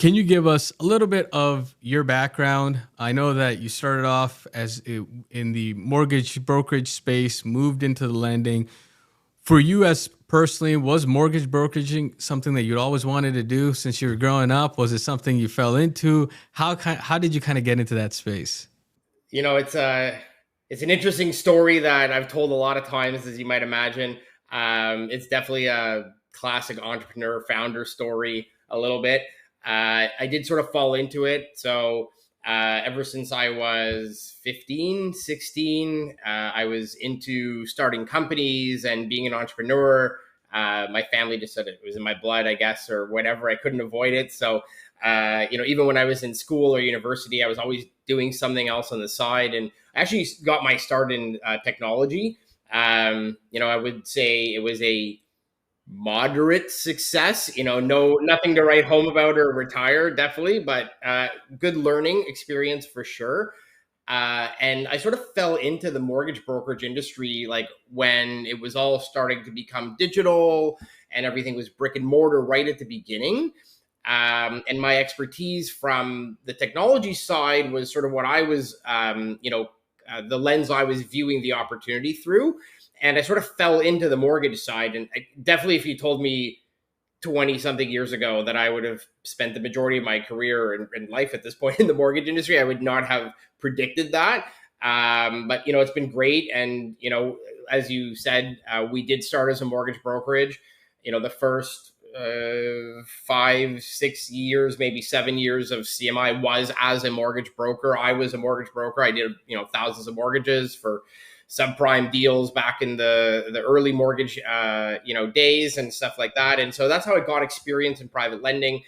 Can you give us a little bit of your background? I know that you started off in the mortgage brokerage space, moved into the lending. For you as personally, was mortgage brokeraging something that you'd always wanted to do since you were growing up? Was it something you fell into? How did you kind of get into that space? It's an interesting story that I've told a lot of times, as you might imagine. It's definitely a classic entrepreneur founder story, a little bit. I did sort of fall into it. So ever since I was 15, 16, I was into starting companies and being an entrepreneur. My family just said it was in my blood, I guess, or whatever. I couldn't avoid it. So even when I was in school or university, I was always doing something else on the side. And I actually got my start in technology. I would say it was a moderate success. Nothing to write home about or retire, definitely, but good learning experience for sure. And I sort of fell into the mortgage brokerage industry like when it was all starting to become digital and everything was brick and mortar right at the beginning. And my expertise from the technology side was sort of what I was, the lens I was viewing the opportunity through. And I sort of fell into the mortgage side. And definitely, if you told me 20 something years ago that I would have spent the majority of my career and life at this point in the mortgage industry, I would not have predicted that. But it's been great. And, as you said, we did start as a mortgage brokerage. The first 5, 6 years, maybe 7 years of CMI was as a mortgage broker. I was a mortgage broker. I did, thousands of mortgages for subprime deals back in the early mortgage days and stuff like that. And so that's how I got experience in private lending.